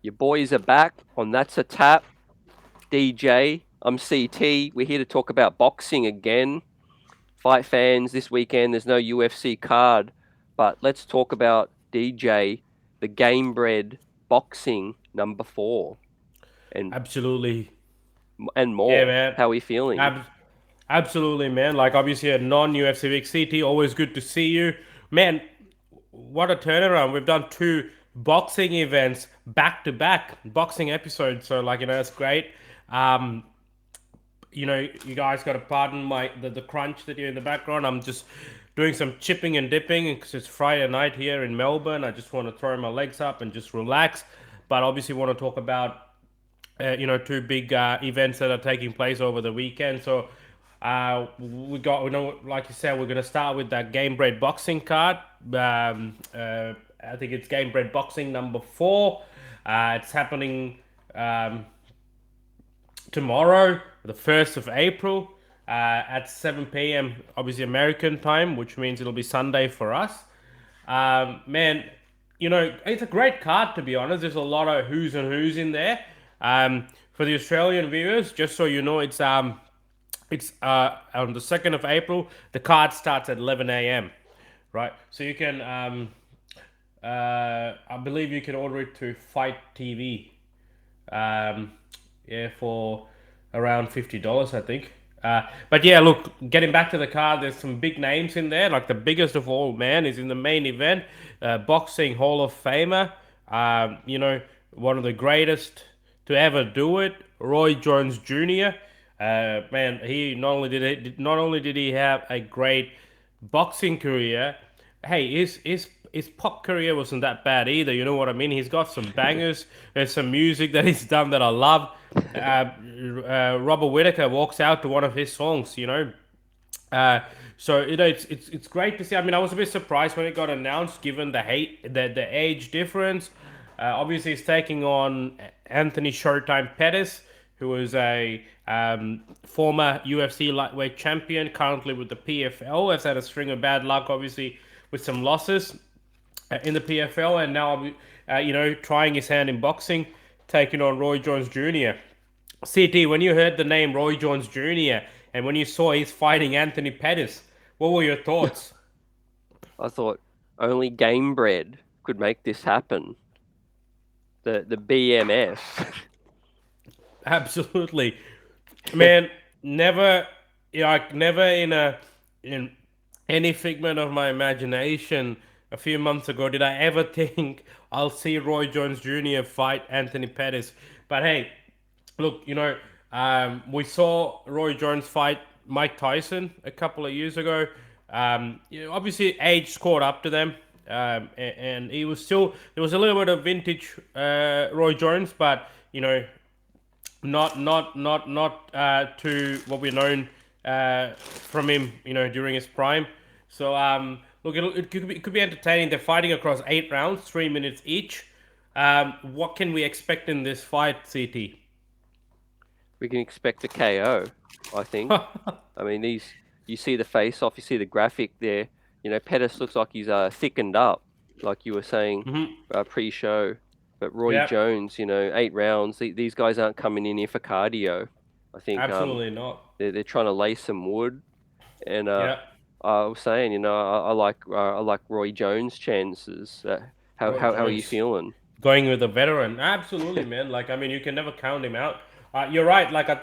Your boys are back on That's a Tap. DJ, I'm CT. We're here to talk about boxing again. Fight fans, this weekend there's no UFC card, but let's talk about DJ, the Gamebred boxing number 4, and Absolutely. Yeah, more. man. How are we feeling? Ab- Absolutely, man. Like, obviously, a non-UFC week. CT, always good to see you. Man, what a turnaround. We've done two boxing events back to back, boxing episodes. So, like, that's great. Um, you guys got to pardon the crunch that you're in the background. I'm just doing some chipping and dipping because it's Friday night here in Melbourne. I just want to throw my legs up and just relax. But obviously, want to talk about two big events that are taking place over the weekend. So like you said, we're going to start with that Gamebred boxing card. I think it's Gamebred boxing number 4. It's happening tomorrow, the 1st of April, at 7 p.m. Obviously American time, which means it'll be Sunday for us. Man, it's a great card, to be honest. There's a lot of who's and who's in there. For the Australian viewers, just so you know, it's on the 2nd of April. The card starts at 11 a.m. Right, so you can I believe you can order it to Fight TV. Yeah, for around $50, I think. But yeah, look, getting back to the card, there's some big names in there. Like the biggest of all, man, is in the main event, boxing Hall of Famer. One of the greatest to ever do it, Roy Jones Jr. Man, he not only did he have a great boxing career, hey, his pop career wasn't that bad either. You know what I mean? He's got some bangers. There's some music that he's done that I love. Robert Whitaker walks out to one of his songs. Uh, so it's great to see. I mean, I was a bit surprised when it got announced, given the age difference. Obviously, he's taking on Anthony Showtime Pettis, who is a former UFC lightweight champion, currently with the PFL. Has had a string of bad luck, obviously, with some losses in the PFL, and now trying his hand in boxing, taking on Roy Jones Jr. CT, when you heard the name Roy Jones Jr. and when you saw he's fighting Anthony Pettis, what were your thoughts? I thought only Gamebred could make this happen. The BMF. Absolutely, man. Never, never in any figment of my imagination. A few months ago, did I ever think I'll see Roy Jones Jr. fight Anthony Pettis? But hey, look, we saw Roy Jones fight Mike Tyson a couple of years ago. Obviously, age caught up to them, and he was still there was a little bit of vintage Roy Jones, but not to what we're known from him, during his prime. So look, it could be entertaining. They're fighting across 8 rounds, 3 minutes each. What can we expect in this fight, CT? We can expect a KO, I think. I mean, you see the face off, you see the graphic there. Pettis looks like he's thickened up, like you were saying pre-show. But Roy Yeah, Jones, 8 rounds. These guys aren't coming in here for cardio. I think absolutely not. they're trying to lay some wood. And Yeah. I was saying, I like Roy Jones' chances. How Roy how are you Jones feeling? going with a veteran. Absolutely, man. Like, I mean, you can never count him out. You're right. Like, I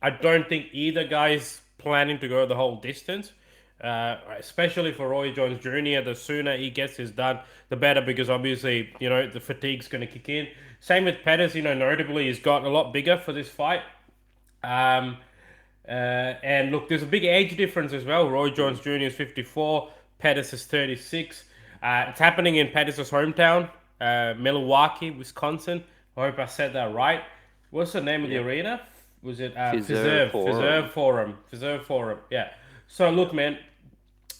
don't think either guy's planning to go the whole distance. Especially for Roy Jones Jr. The sooner he gets this done, the better, because obviously, the fatigue's going to kick in. Same with Pettis. Notably, he's gotten a lot bigger for this fight. Um, and look, there's a big age difference as well. Roy Jones Jr. is 54, Pettis is 36. It's happening in Pettis' hometown, Milwaukee, Wisconsin. I hope I said that right. What's the name of the Yep. arena? Was it Fizzer Fizzer Forum. Fizzer Forum? Yeah. So look, man,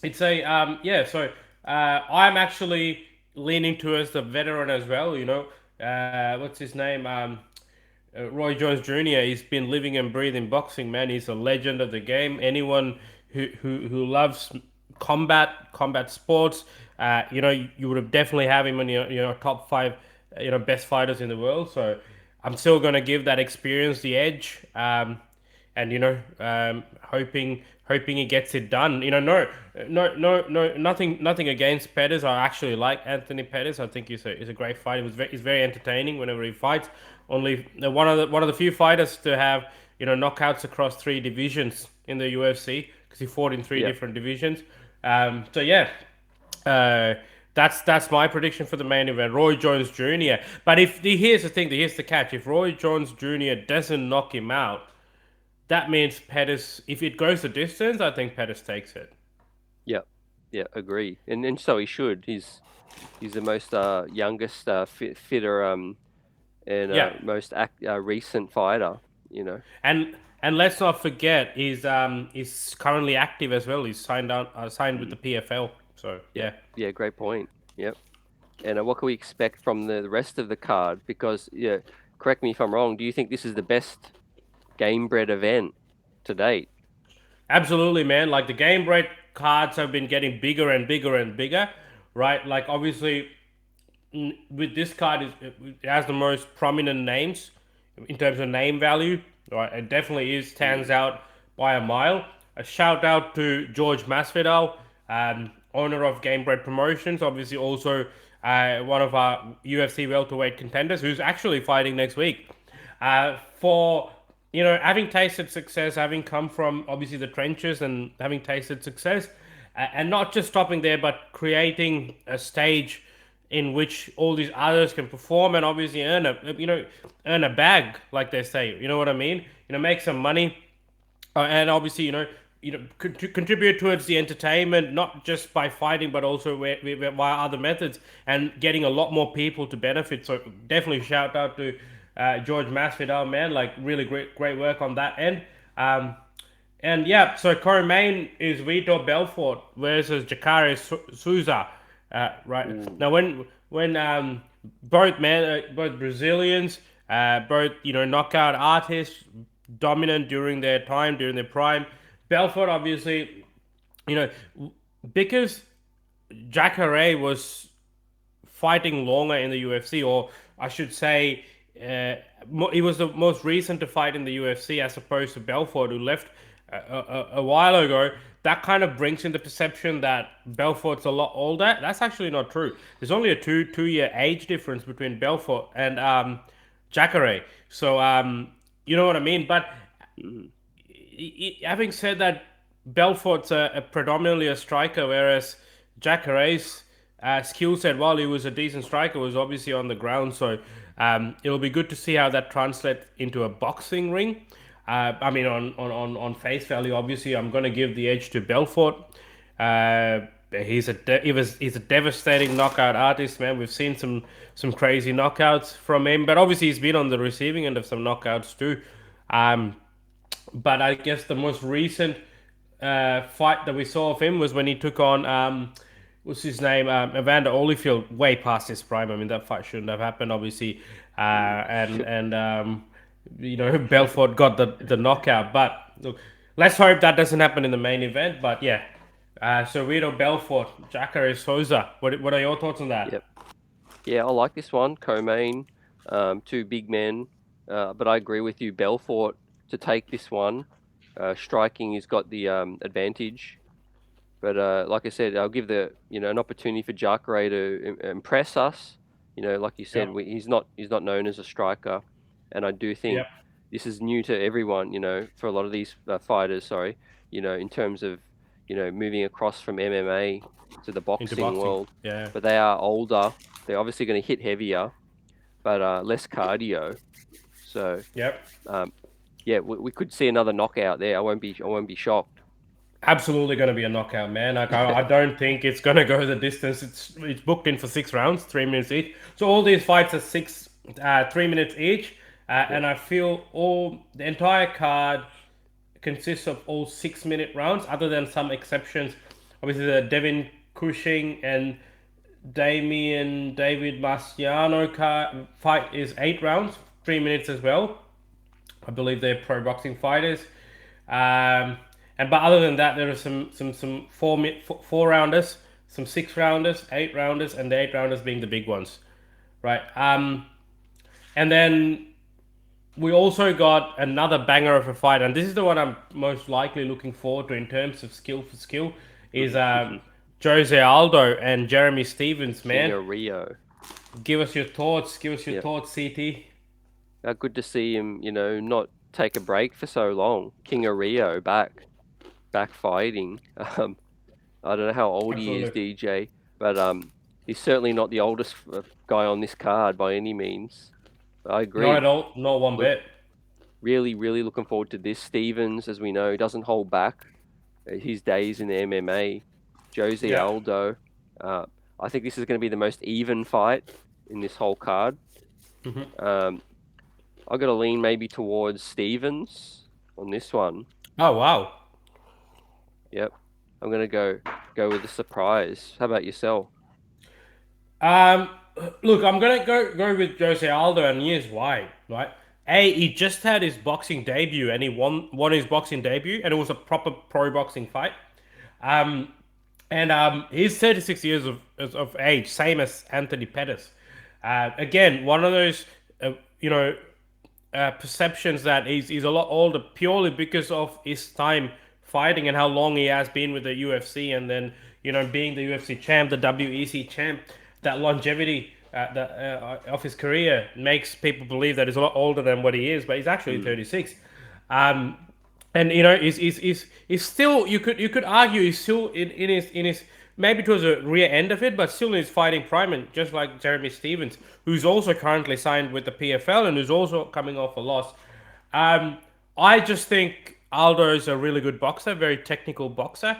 it's a yeah. So I'm actually leaning towards the veteran as well. What's his name? Roy Jones Jr. He's been living and breathing boxing, man. He's a legend of the game. Anyone who loves combat sports, you would have definitely have him in your top 5 best fighters in the world. So I'm still going to give that experience the edge. And hoping he gets it done. Nothing against Pettis. I actually like Anthony Pettis. I think he's a great fighter. He's very entertaining whenever he fights. Only one of the few fighters to have knockouts across three divisions in the UFC, because he fought in three Yep. different divisions. So yeah, uh, that's my prediction for the main event. Roy Jones Jr. But here's the thing, here's the catch. If Roy Jones Jr. doesn't knock him out, that means Pettis. If it goes the distance, I think Pettis takes it. Yep. Yeah, agree. And so he should. He's the most youngest fitter and Yeah, most recent fighter. You know. and let's not forget he's currently active as well. He's signed with Mm. the PFL. So Yep. yeah. Yeah, great point. Yep. And what can we expect from the rest of the card? Because yeah, correct me if I'm wrong. Do you think this is the best Gamebred event to date? Absolutely, man. Like the Gamebred cards have been getting bigger and bigger and bigger, right? Like obviously, with this card, it has the most prominent names in terms of name value. Right, it definitely stands Mm. out by a mile. A shout out to George Masvidal, owner of Gamebred Promotions. Obviously, also one of our UFC welterweight contenders, who's actually fighting next week. For having tasted success, having come from obviously the trenches and having tasted success, and not just stopping there, but creating a stage in which all these others can perform and obviously earn a bag, like they say. You know what I mean? Make some money, and obviously contribute towards the entertainment, not just by fighting, but also via other methods, and getting a lot more people to benefit. So definitely shout out to George Masvidal, man. Like really great work on that end. And yeah, so co-main is Vitor Belfort versus Jacare Souza. Right Ooh. now, when both Brazilians, both knockout artists, dominant during their time, during their prime. Belfort, obviously, you know, because Jacare was fighting longer in the UFC, or I should say, he was the most recent to fight in the UFC as opposed to Belfort, who left a while ago. That kind of brings in the perception that Belfort's a lot older. That's actually not true. There's only a two-year age difference between Belfort and Jacare. So you know what I mean. But Mm. having said that, Belfort's predominantly a striker, whereas Jacare's skill set, while he was a decent striker, was obviously on the ground. So it'll be good to see how that translates into a boxing ring. I mean, on face value, obviously, I'm going to give the edge to Belfort. He's a devastating knockout artist, man. We've seen some crazy knockouts from him, but obviously he's been on the receiving end of some knockouts too. Um, but I guess the most recent fight that we saw of him was when he took on what's his name, Evander Holyfield, way past his prime. I mean, that fight shouldn't have happened, obviously, and Belfort got the knockout. But look, let's hope that doesn't happen in the main event. But yeah, so Rito Belfort, Jacare Souza. What are your thoughts on that? Yep. Yeah, I like this one. Co-main, two big men, but I agree with you. Belfort to take this one. Striking, he's got the advantage. But like I said, I'll give an opportunity for Jacare to impress us. Like you said, Yep. he's not known as a striker, and I do think Yep. this is new to everyone. For a lot of these fighters, sorry. In terms of moving across from MMA to the Into boxing boxing. world, Yeah. but they are older. They're obviously going to hit heavier, but less cardio. So Yep. um, yeah, we could see another knockout there. I won't be shocked. Absolutely going to be a knockout, man. Like I don't think it's going to go the distance. It's booked in for 6 rounds, 3 minutes each. So all these fights are 3 minutes each, Yeah. and I feel all the entire card consists of all 6 minute rounds, other than some exceptions. Obviously, the Devin Cushing and David Marciano fight is 8 rounds, 3 minutes as well. I believe they're pro boxing fighters. But other than that, there are some four rounders, some 6 rounders, 8 rounders, and the 8 rounders being the big ones, right? And then we also got another banger of a fight, and this is the one I'm most likely looking forward to in terms of skill for skill, is Jose Aldo and Jeremy Stevens, King man. of Rio. Give us your thoughts. Give us your Yeah, thoughts, CT. good to see him. Not take a break for so long. King of Rio back fighting. I don't know how old he is, Absolutely. DJ, but he's certainly not the oldest guy on this card by any means. I Not at agree. all. Not one Look, bit. really, really looking forward to this. Stevens, as we know, doesn't hold back his days in the MMA. Jose Yeah. Aldo. Uh, I think this is going to be the most even fight in this whole card. Um, I've got to lean maybe towards Stevens on this one. Oh wow. Yep. I'm going to go with the surprise. How about yourself? Um, Look, I'm gonna go with Jose Aldo, and here's why. Right? He just had his boxing debut, and he won his boxing debut, and it was a proper pro boxing fight. Um, and he's 36 years of age, same as Anthony Pettis. Again, one of those, uh, you know, perceptions that he's a lot older purely because of his time fighting and how long he has been with the UFC, and then being the UFC champ, the WEC champ, that longevity of his career makes people believe that he's a lot older than what he is, but he's actually Mm, 36. Um, and he's still, you could argue he's still in his maybe towards the rear end of it, but still in his fighting prime, and just like Jeremy Stevens, who's also currently signed with the PFL and who's also coming off a loss. Um, I just think Aldo is a really good boxer, very technical boxer.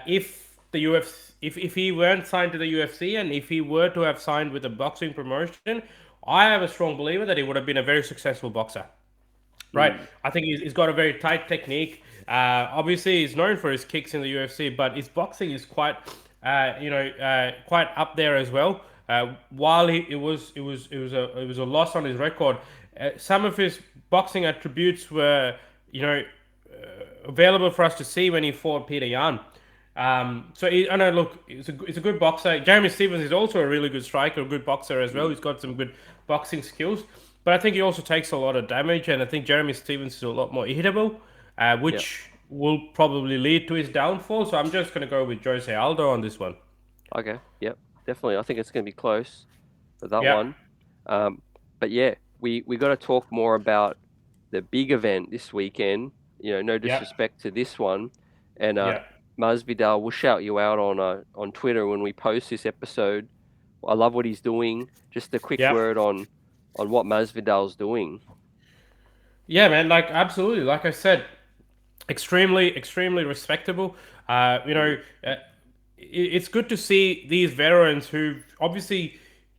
If the UFC, if he weren't signed to the UFC, and if he were to have signed with a boxing promotion, I have a strong believer that he would have been a very successful boxer. Right. mm, I think he's got a very tight technique. Obviously, he's known for his kicks in the UFC, but his boxing is quite up there as well. While it was a loss on his record, some of his boxing attributes were available for us to see when he fought Peter Yan. I know. Look, it's a good boxer. Jeremy Stevens is also a really good striker, a good boxer as well. mm. He's got some good boxing skills, but I think he also takes a lot of damage, and I think Jeremy Stevens is a lot more hittable, Yep. which will probably lead to his downfall. So I'm just going to go with Jose Aldo on this one. Okay. Yep. Definitely. I think it's going to be close for that Yeah, one. Um, but yeah, we got to talk more about the big event this weekend. No yeah, disrespect to this one, and yeah, Masvidal will shout you out on Twitter when we post this episode. I love what he's doing. Just a quick yeah. word on what Masvidal's doing. Yeah, man. Like absolutely. Like I said, extremely respectable. Uh, you know, Mm, uh, it's good to see these veterans who've obviously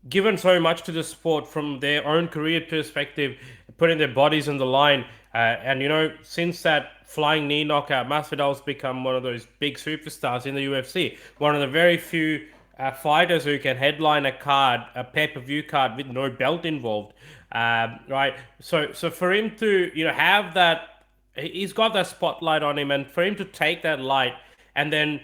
given so much to the sport from their own career perspective, putting their bodies on the line. And since that flying knee knockout, Masvidal's become one of those big superstars in the UFC. One of the very few fighters who can headline a pay-per-view card with no belt involved. Right. So for him to have that, he's got that spotlight on him, and for him to take that light and then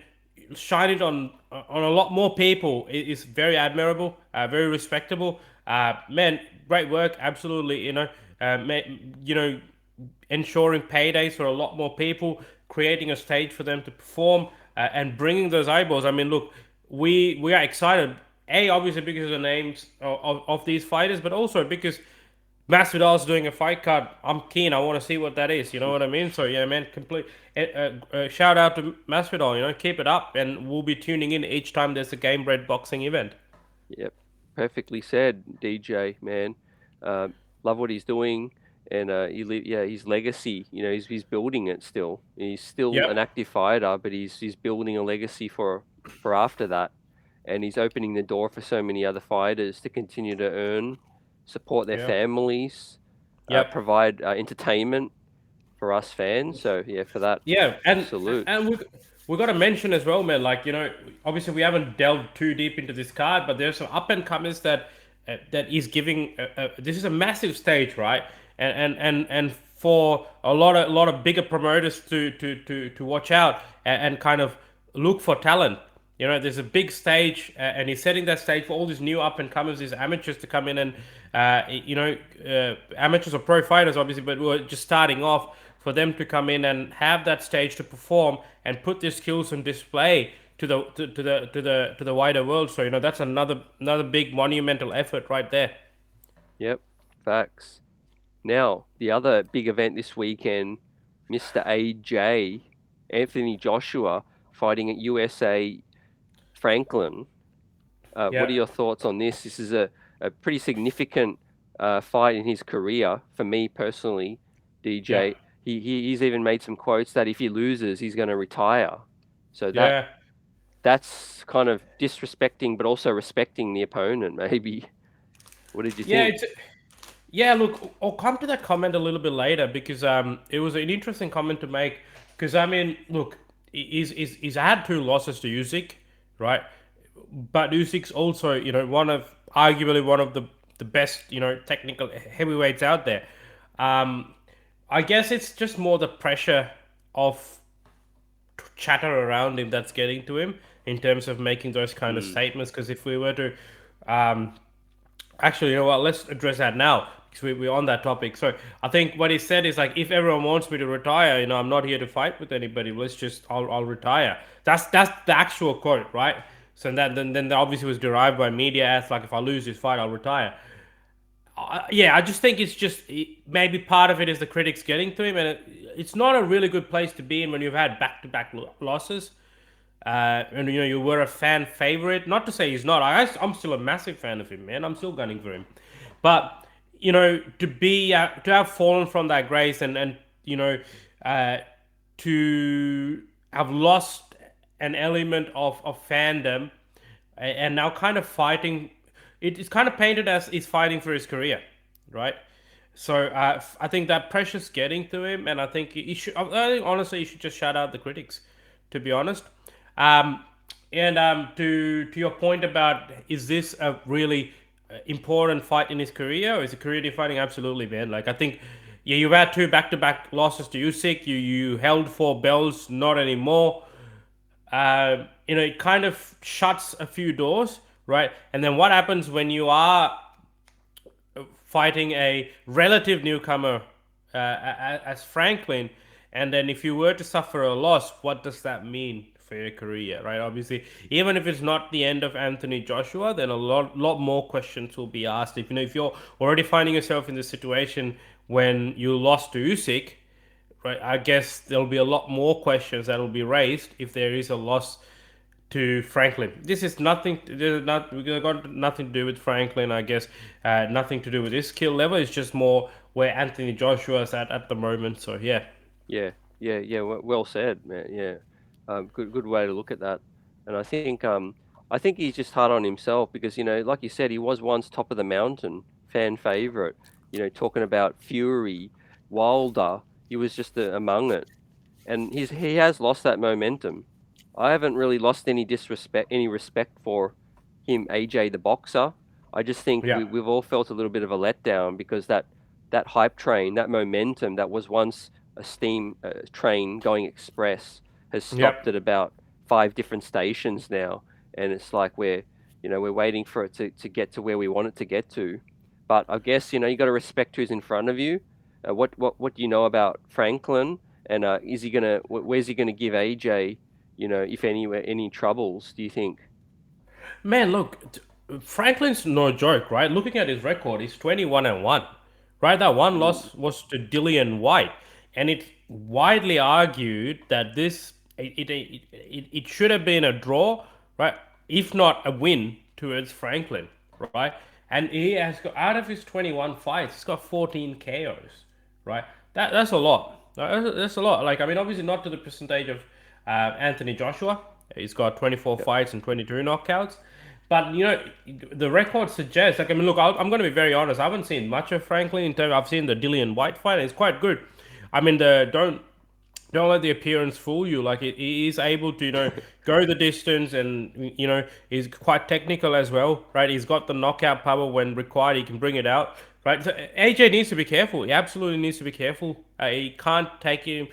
shine it on a lot more people is very admirable, very respectable. Man, great work, absolutely. Ensuring paydays for a lot more people, creating a stage for them to perform, and bringing those eyeballs. I mean, look, we are excited. Obviously because of the names of these fighters, but also because Masvidal's doing a fight card. I'm keen. I want to see what that is. You know what I mean? So yeah, man. Shout out to Masvidal. Keep it up, and we'll be tuning in each time there's a Gamebred boxing event. yep. Perfectly said, DJ, man. Love what he's doing, and his legacy. He's building it still. He's still Yep. an active fighter, but he's building a legacy for after that, and he's opening the door for so many other fighters to continue to earn, support their Yeah. families, Yep. provide entertainment for us fans. So yeah, for that, Yeah, and salute. and we got to mention as well, man. Like obviously we haven't delved too deep into this card, but there's some up and comers that is giving. This is a massive stage, right? And for a lot of bigger promoters to watch out and kind of look for talent. There's a big stage, and he's setting that stage for all these new up and comers, these amateurs to come in and, amateurs or pro fighters, obviously, but we're just starting off for them to come in and have that stage to perform and put their skills on display to the wider world. So that's another big monumental effort right there. Yep, facts. Now, the other big event this weekend, Mr. AJ, Anthony Joshua, fighting at USA Franklin. What are Yeah, your thoughts on this? This is a pretty significant fight in his career for me personally, yeah, DJ. He's even made some quotes that if he loses, he's going to retire. So yeah. that's kind of disrespecting, but also respecting the opponent. Maybe. What did you Yeah, think? it's look, I'll come to that comment a little bit later because it was an interesting comment to make. Because I mean, look, he's had two losses to Usyk, right? But Usyk's also arguably one of the best technical heavyweights out there. Um, I guess it's just more the pressure of chatter around him that's getting to him in terms of making those kind of Mm, statements. Because if we were to um, actually, you know what? Let's address that now because we're on that topic. So I think what he said is like, if everyone wants me to retire, I'm not here to fight with anybody. I'll retire. That's the actual quote, right? So that then obviously was derived by media as like, if I lose this fight, I'll retire. Yeah, I just think it's just maybe part of it is the critics getting to him, and it's not a really good place to be in when you've had back-to-back losses. And you were a fan favorite. Not to say he's not. I'm still a massive fan of him, man. I'm still gunning for him. But to have fallen from that grace and uh, to have lost an element of fandom and now kind of fighting. It's kind of painted as he's fighting for his career, right? So I think that pressure's getting to him, and I think he should. I think honestly, he should just shout out the critics, to be honest. Um, and to your point about, is this a really important fight in his career, or is it career defining? Absolutely, man. Like, I think, yeah, you've had two back to back losses to Usyk. You held four belts, not anymore. It kind of shuts a few doors, right? And then what happens when you are fighting a relative newcomer as Franklin, and then if you were to suffer a loss, what does that mean for your career, right? Obviously, even if it's not the end of Anthony Joshua, then a lot more questions will be asked. If you're already finding yourself in the situation when you lost to Usyk, right? I guess there'll be a lot more questions that will be raised if there is a loss to Franklin. This is nothing. We got nothing to do with Franklin. I guess nothing to do with his skill level. It's just more where Anthony Joshua is at the moment. So yeah, yeah, yeah. Well said, man. Yeah, good way to look at that. And I think he's just hard on himself because like you said, he was once top of the mountain, fan favorite. Talking about Fury, Wilder, he was just among it, and he has lost that momentum. I haven't really lost any respect for him, AJ the boxer. I just think yeah, we've all felt a little bit of a letdown because that hype train, that momentum that was once a steam train going express has stopped yep. at about 5 different stations now, and it's like we're waiting for it to get to where we want it to get to. But I guess you got to respect who's in front of you. What do you know about Franklin? And is he gonna? Where's he gonna give AJ? If anywhere, any troubles? Do you think? Man, look, Franklin's no joke, right? Looking at his record, he's 21-1, right? That one Mm, loss was to Dillian White, and it's widely argued that it should have been a draw, right? If not a win towards Franklin, right? And he has got, out of his 21 fights, he's got 14 KOs, right? That's a lot. That's a lot. Like, I mean, obviously not to the percentage of Anthony Joshua. He's got 24 yep, fights and 22 knockouts. But the record suggests. Like, I mean, look, I'm going to be very honest. I haven't seen much of Franklin in terms. I've seen the Dillian White fight. And it's quite good. I mean, the don't let the appearance fool you. Like, he is able to go the distance, and he's quite technical as well, right? He's got the knockout power when required. He can bring it out, right? So AJ needs to be careful. He absolutely needs to be careful. He can't take him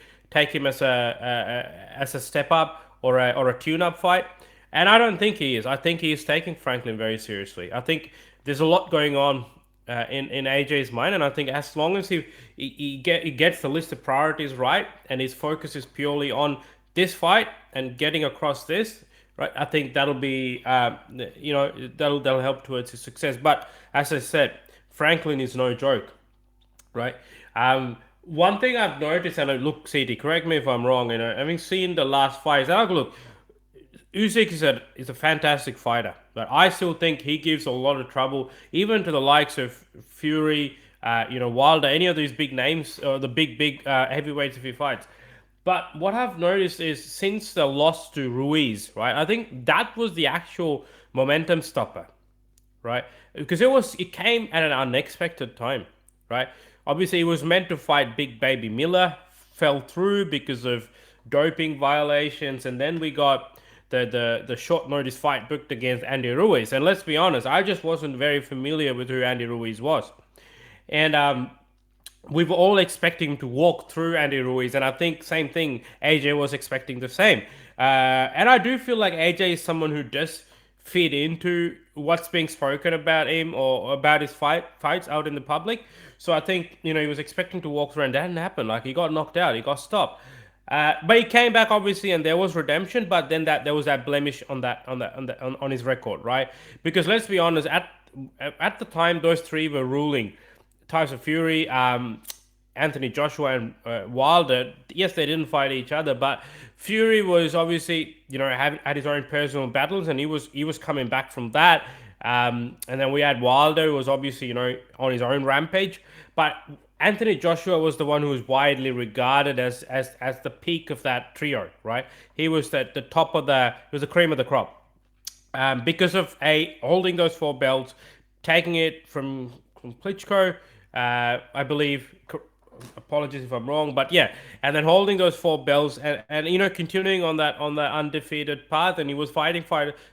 as a step up or a tune up fight. And I don't think he is. I think he is taking Franklin very seriously. I think there's a lot going on in AJ's mind, and I think as long as he gets the list of priorities right, and his focus is purely on this fight and getting across this, right? I think that'll be that'll help towards his success. But as I said, Franklin is no joke, right? One thing I've noticed, and look, CD, correct me if I'm wrong. Having seen the last fights, I look, Usyk is a fantastic fighter, but I still think he gives a lot of trouble, even to the likes of Fury, Wilder, any of these big names, or the big heavyweights if he fights. But what I've noticed is since the loss to Ruiz, right? I think that was the actual momentum stopper, right? Because it came at an unexpected time, right? Obviously, he was meant to fight Big Baby Miller, fell through because of doping violations, and then we got the short notice fight booked against Andy Ruiz. And let's be honest, I just wasn't very familiar with who Andy Ruiz was, and we were all expecting him to walk through Andy Ruiz, and I think same thing. AJ was expecting the same, and I do feel like AJ is someone who does fit into what's being spoken about him or about his fights out in the public. So I think he was expecting to walk through, and that didn't happen. Like he got knocked out, he got stopped. But he came back obviously, and there was redemption. But then there was that blemish on his record, right? Because let's be honest, at the time those three were ruling, Tyson Fury, Anthony Joshua, and Wilder. Yes, they didn't fight each other, but Fury was obviously had his own personal battles, and he was coming back from that. And then we had Wilder, who was obviously on his own rampage, but Anthony Joshua was the one who was widely regarded as the peak of that trio, right? He was the top of he was the cream of the crop, because of holding those four belts, taking it from Klitschko, I believe. Apologies if I'm wrong, but yeah, and then holding those four belts and continuing on that undefeated path, and he was fighting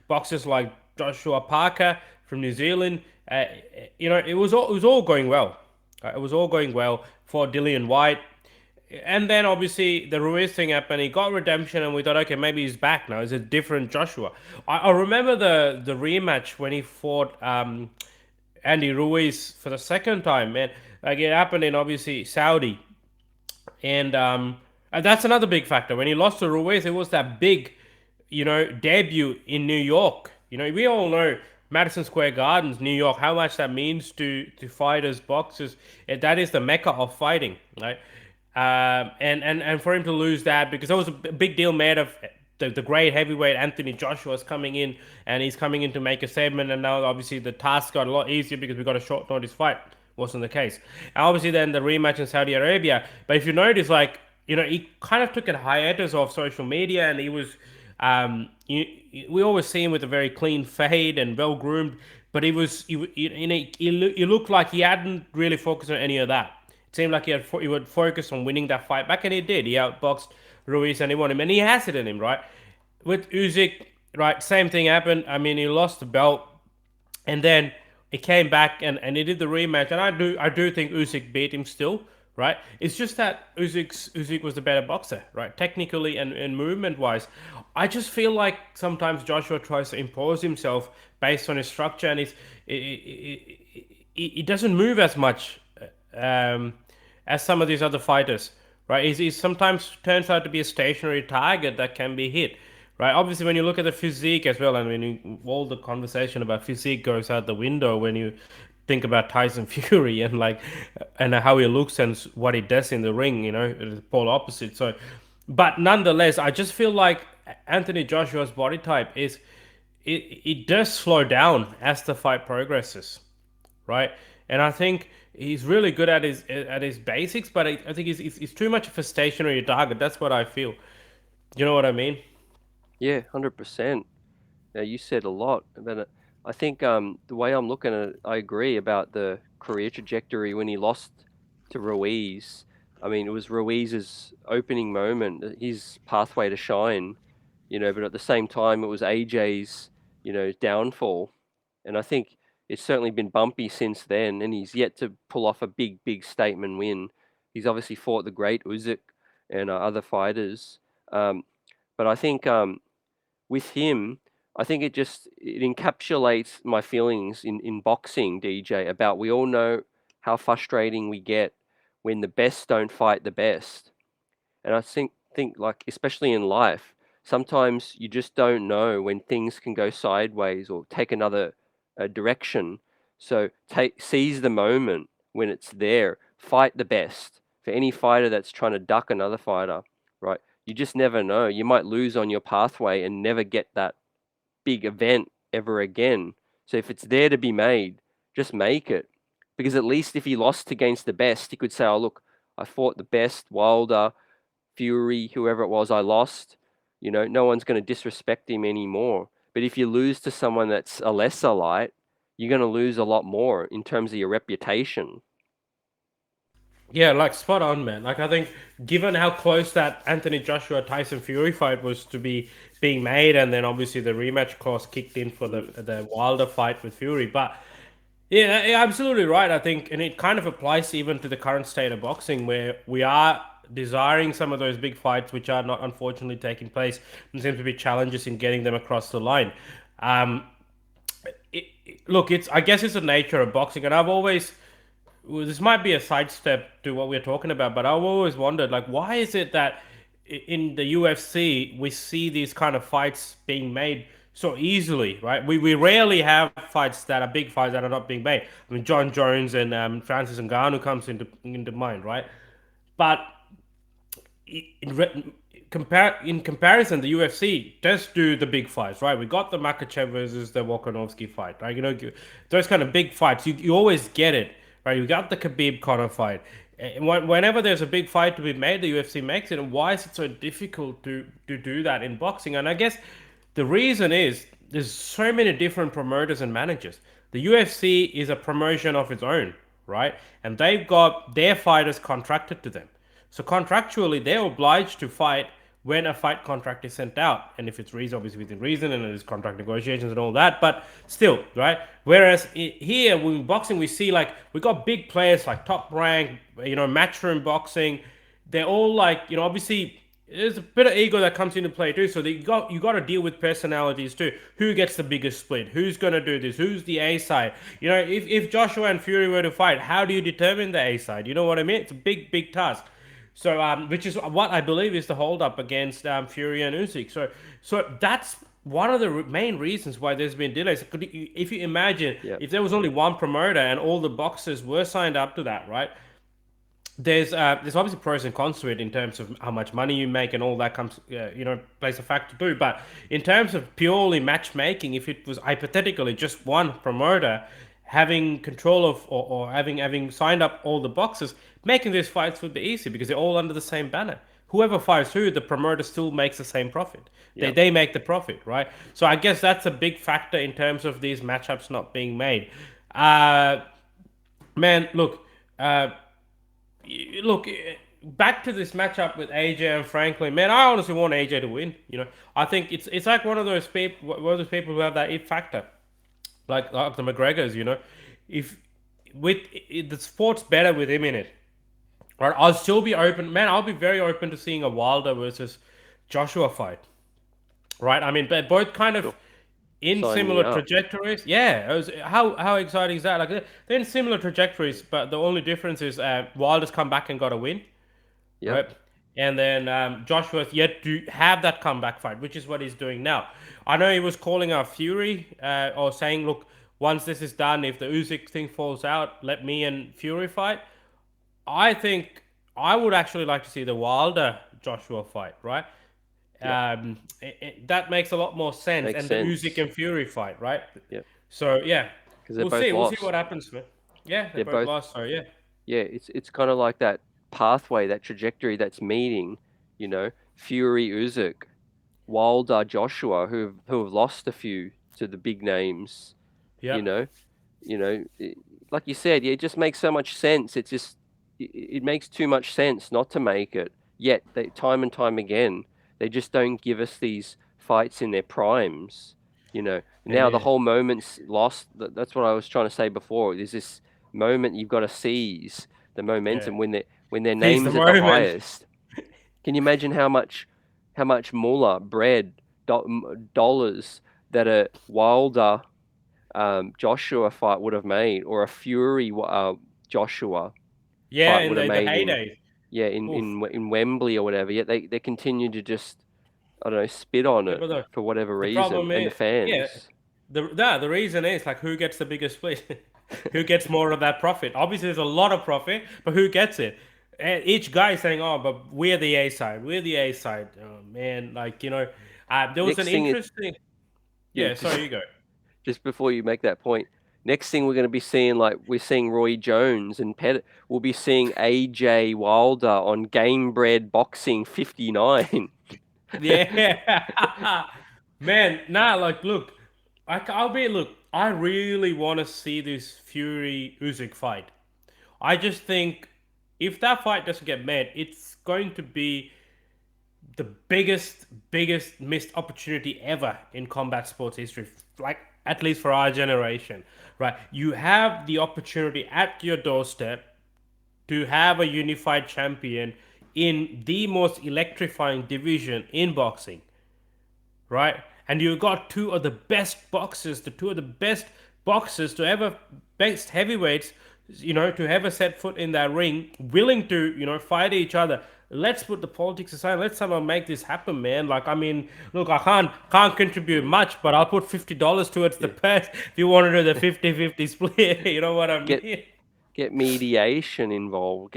boxers like Joshua Parker from New Zealand. It was all going well. It was all going well for Dillian White. And then obviously the Ruiz thing happened. He got redemption, and we thought, okay, maybe he's back now. It's a different Joshua. I remember the rematch when he fought Andy Ruiz for the second time, man. Like it happened in obviously Saudi, and that's another big factor. When he lost to Ruiz, it was that big, debut in New York. We all know Madison Square Gardens, New York, how much that means to fighters, boxers. That is the mecca of fighting, right? And for him to lose that, because there was a big deal made of the great heavyweight Anthony Joshua is coming in, and he's coming in to make a statement, and now obviously the task got a lot easier because we got a short notice fight. Wasn't the case. And obviously then the rematch in Saudi Arabia. But if you notice, like, he kind of took a hiatus off social media, and he was we always see him with a very clean fade and well groomed, but he looked like he hadn't really focused on any of that. It seemed like he would focus on winning that fight back, and he did. He outboxed Ruiz, and he won him, and he has it in him, right? With Usyk, right, same thing happened. I mean, he lost the belt, and then he came back and he did the rematch, and I do think Usyk beat him still, right? It's just that Usyk was the better boxer, right? Technically and movement wise. I just feel like sometimes Joshua tries to impose himself based on his structure, and he doesn't move as much as some of these other fighters, right? He sometimes turns out to be a stationary target that can be hit, right? Obviously, when you look at the physique as well, and all the conversation about physique goes out the window when you think about Tyson Fury and how he looks and what he does in the ring, the polar opposite. So, but nonetheless, I just feel like Anthony Joshua's body type it does slow down as the fight progresses, right? And I think he's really good at his basics, but I think he's too much of a stationary target. That's what I feel. You know what I mean? Yeah, 100%. Yeah, you said a lot, but I think the way I'm looking at it, I agree about the career trajectory when he lost to Ruiz. I mean, it was Ruiz's opening moment, his pathway to shine, but at the same time, it was AJ's, downfall. And I think it's certainly been bumpy since then, and he's yet to pull off a big statement win. He's obviously fought the great Usyk and other fighters. But I think with him, I think it encapsulates my feelings in boxing, DJ, about we all know how frustrating we get when the best don't fight the best. And I think like especially in life, sometimes you just don't know when things can go sideways or take another direction. So seize the moment when it's there. Fight the best. For any fighter that's trying to duck another fighter, right? You just never know. You might lose on your pathway and never get that big event ever again. So if it's there to be made, just make it. Because at least if he lost against the best, he could say, "Oh look, I fought the best, Wilder, Fury, whoever it was, I lost. No one's going to disrespect him anymore." But if you lose to someone that's a lesser light, you're going to lose a lot more in terms of your reputation. Yeah, like spot on, man. Like I think, given how close that Anthony Joshua Tyson Fury fight was to be being made, and then obviously the rematch clause kicked in for the Wilder fight with Fury, but yeah, absolutely right. I think, and it kind of applies even to the current state of boxing, where we are desiring some of those big fights, which are not unfortunately taking place, and seems to be challenges in getting them across the line. Um, Look, it's I guess it's the nature of boxing, and I've always well, this might be a sidestep to what we're talking about, but I've always wondered, like, why is it that in the UFC we see these kind of fights being made so easily, right? We rarely have fights that are big fights that are not being made. I mean, John Jones and Francis Ngannou comes into mind, right? But in comparison, the UFC does do the big fights, right? We got the Makachev versus the Volkanovski fight, right? Those kind of big fights, you always get it, right? You got the Khabib Conor fight. And whenever there's a big fight to be made, the UFC makes it. And why is it so difficult to do that in boxing? And I guess the reason is there's so many different promoters and managers. The UFC is a promotion of its own, right? And they've got their fighters contracted to them. So contractually, they're obliged to fight when a fight contract is sent out, and if it's reason, obviously within reason, and there's contract negotiations and all that. But still, right? Whereas here, in boxing, we see like we got big players like Top Rank, Matchroom Boxing. They're all like, obviously there's a bit of ego that comes into play too. So you got to deal with personalities too. Who gets the biggest split? Who's gonna do this? Who's the A side? If Joshua and Fury were to fight, how do you determine the A side? You know what I mean? It's a big task. So, which is what I believe is the holdup against Fury and Usyk. So that's one of the main reasons why there's been delays. If you imagine, Yeah. if there was only one promoter and all the boxers were signed up to that, right? There's obviously pros and cons to it in terms of how much money you make and all that comes plays a factor too. But in terms of purely matchmaking, if it was hypothetically just one promoter having control of or having signed up all the boxes, making these fights would be easy because they're all under the same banner. Whoever fights who, the promoter still makes the same profit. Yeah. They make the profit, right? So I guess that's a big factor in terms of these matchups not being made. Man, look, back to this matchup with AJ and Franklin. Man, I honestly want AJ to win. I think it's like one of those people who have that it factor, like the McGregors. If the sport's better with him in it, right? I'll still be open, man. I'll be very open to seeing a Wilder versus Joshua fight, right? I mean, but both kind of Sure. in Sign me similar up. trajectories. Yeah, how exciting is that? Like they're in similar trajectories, but the only difference is Wilder's come back and got a win, Yeah. right? And then Joshua's yet to have that comeback fight, which is what he's doing now. I know he was calling out Fury or saying, look, once this is done, if the Usyk thing falls out, let me and Fury fight. I think I would actually like to see the Wilder Joshua fight, right? Yeah. That makes a lot more sense, Makes and sense. the Usyk and Fury fight, right? Yeah. So yeah, Because they're we'll both see. We'll see lost. what happens, man. Yeah, they They're both both. lost. So yeah, Yeah. It's kind of like that pathway, that trajectory that's meeting. Fury, Usyk, Wilder, Joshua, who have lost a few to the big names. yeah, You know. Like you said, yeah, it just makes so much sense. It makes too much sense not to make it. Yet, time and time again, they just don't give us these fights in their primes. Now the yeah, whole moment's lost. That's what I was trying to say before. There's this moment you've got to seize the yeah. momentum when their Seize the names at the moment. highest. Can you imagine how much moolah, bread, dollars that a Wilder Joshua fight would have made, or a Fury Joshua Yeah, fight in would have the made in heyday. yeah Oof. in Wembley or whatever. Yet they continue to just, I don't know, spit on Yeah, it but for whatever the reason, problem and the is, yeah, fans. the reason is like who gets the biggest split, who gets more of that profit. Obviously, there's a lot of profit, but who gets it? And each guy is saying, "Oh, but we're the A side. We're the A side." Oh man, like there was an Next thing is, interesting. yeah, Yeah, sorry, you go. just before you make that point, next thing we're going to be seeing, like we're seeing Roy Jones and we'll be seeing AJ Wilder on Gamebred Boxing 59. Yeah, man. Nah, like, look, I'll be look. I really want to see this Fury Usyk fight. I just think if that fight doesn't get made, it's going to be the biggest missed opportunity ever in combat sports history. Like at least for our generation, right? You have the opportunity at your doorstep to have a unified champion in the most electrifying division in boxing, right? And you got two of the best boxers, the two of the best boxers to ever, best heavyweights, to ever set foot in that ring, willing to, fight each other. Let's put the politics aside. Let's somehow make this happen, man. Like, I mean, look, I can't contribute much, but I'll put $50 towards the Yeah. purse if you want to do the 50-50 split. You know what I Get mean? get mediation involved.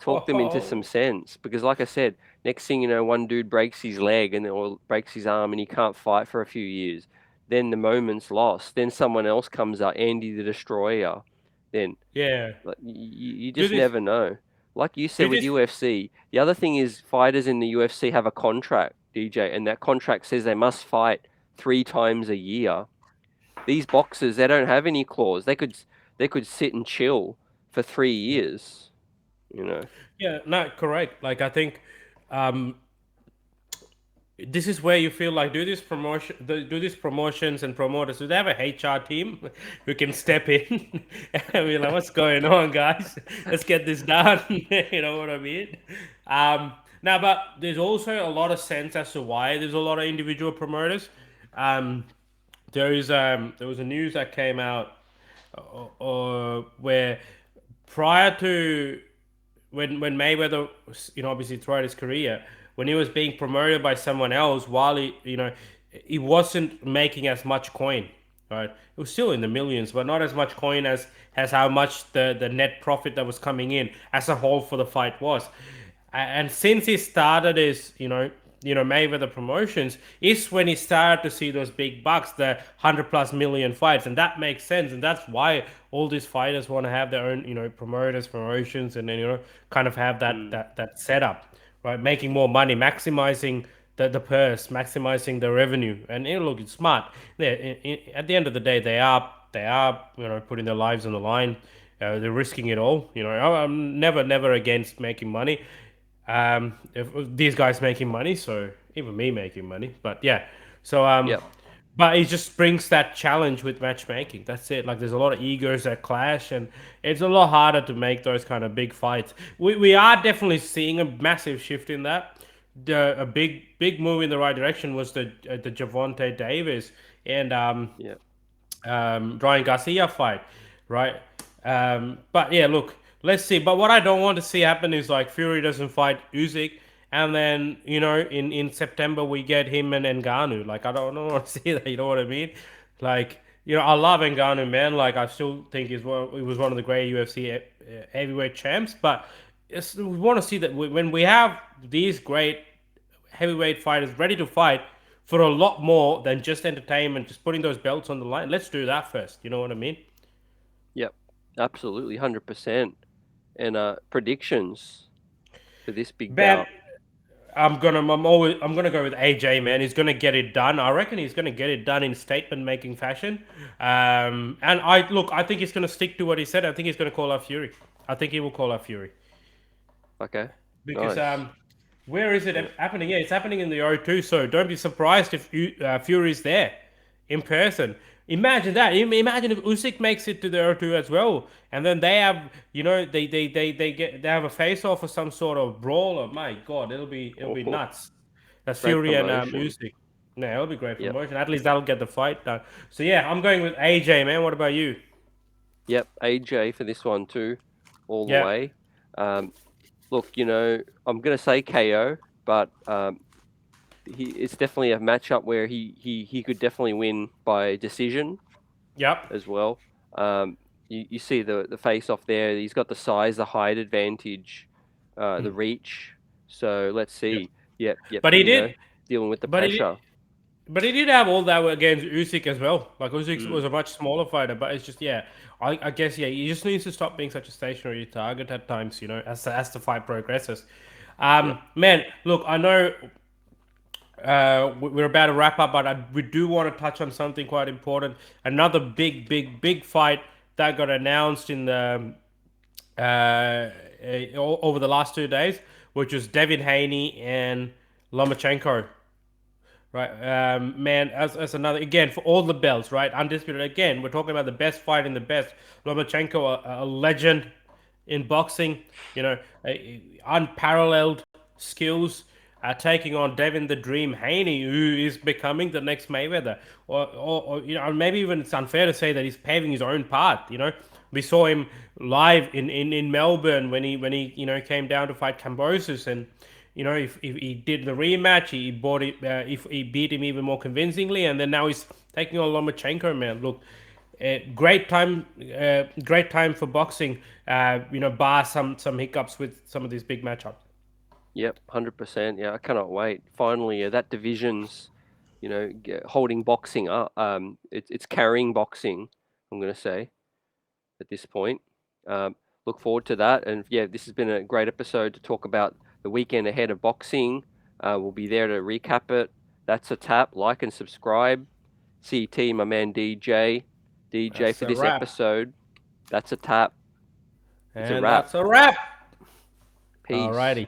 Talk them into some Oh, sense, because, like I said, next thing you know, one dude breaks his leg or breaks his arm, and he can't fight for a few years. Then the moment's lost. Then someone else comes up, Andy the Destroyer. Then yeah. like, you Do just this. never know. Like you said Do with this. UFC, the other thing is fighters in the UFC have a contract, DJ, and that contract says they must fight 3 times a year. These boxers, they don't have any clause. They could sit and chill for 3 years. You know. Yeah, not correct. Like I think um, this is where you feel like do these promotions and promoters. Do they have a HR team who can step in and be like, "What's going on, guys? Let's get this done." You know what I mean? Now, but there's also a lot of sense as to why there's a lot of individual promoters. Um, there was a news that came out where prior to when Mayweather, obviously throughout his career, when he was being promoted by someone else, while he wasn't making as much coin, right? It was still in the millions, but not as much coin as how much the net profit that was coming in as a whole for the fight was. And since he started his, Mayweather promotions, is when he started to see those big bucks, the 100+ million fights, and that makes sense, and that's why all these fighters want to have their own, promoters, promotions, and then kind of have that Mm. that setup, right? Making more money, maximizing the purse, maximizing the revenue, and look, it's smart. Yeah, at the end of the day, they are putting their lives on the line. They're risking it all. I'm never against making money. If these guys making money, so even me making money. But yeah, so Yep. but it just brings that challenge with matchmaking. That's it. Like there's a lot of egos that clash, and it's a lot harder to make those kind of big fights. We are definitely seeing a massive shift in that. A big move in the right direction was the Javante Davis and Yep. Ryan Garcia fight, right? But yeah, look, let's see. But what I don't want to see happen is like Fury doesn't fight Usyk, and then in September we get him and Ngannou. Like I don't want to see that. You know what I mean? Like I love Ngannou, man. Like I still think he was one of the great UFC heavyweight champs. But we want to see that when we have these great heavyweight fighters ready to fight for a lot more than just entertainment, just putting those belts on the line. Let's do that first. You know what I mean? Yep. Absolutely, 100%. And predictions for this big Man, bout. I'm gonna go with AJ. Man, he's gonna get it done. I reckon he's gonna get it done in statement making fashion. And I think he's gonna stick to what he said. I think he's gonna call out Fury. I think he will call out Fury Okay. because Nice. where is it Yeah. happening? Yeah, it's happening in the O2. So don't be surprised if Fury's there in person. Imagine that. Imagine if Usyk makes it to the O2 as well, and then they have, they have a face off or some sort of brawl. Oh my God, it'll be Oh, nuts. That's great Fury and promotion. Usyk. Yeah, it'll be great Yep. promotion. At least that'll get the fight done. So yeah, I'm going with AJ, man. What about you? Yep. AJ for this one too, all the Yeah. way. Look, I'm gonna say KO, but it's definitely a matchup where he could definitely win by decision Yep. as well. You see the face off there. He's got the size, the height advantage, the reach. So let's Yep. see. Yep, yep. But he did. Dealing with the But he did. pressure. But he did have all that against Usyk as well. Like Usyk Mm, was a much smaller fighter, but it's just yeah. I guess yeah. He just needs to stop being such a stationary target at times. You know, as the fight progresses. yep, Man, look, I know we're about to wrap up, but we do want to touch on something quite important. Another big fight that got announced in the over the last 2 days, which was Devin Haney and Lomachenko. Right, man. As another again for all the belts, right? Undisputed. Again, we're talking about the best fight in the best. Lomachenko, a legend in boxing. You know, unparalleled skills. Taking on Devin the Dream Haney, who is becoming the next Mayweather, or maybe even it's unfair to say that he's paving his own path. You know, we saw him live in Melbourne when he came down to fight Cambosis, and if he did the rematch, he bought it. If he beat him even more convincingly, and then now he's taking on Lomachenko. Man, look, great time for boxing. Bar some hiccups with some of these big matchups. yep. 100%. Yeah, I cannot wait. Finally, that division's, holding boxing up. It's carrying boxing. I'm gonna say at this point. Um, Look forward to that. And yeah, this has been a great episode to talk about the weekend ahead of boxing. We'll be there to recap it. That's a tap. Like and subscribe. CT, my man DJ. DJ That's for a this wrap, episode. That's a tap. It's a and wrap. that's a wrap. Peace. Alrighty.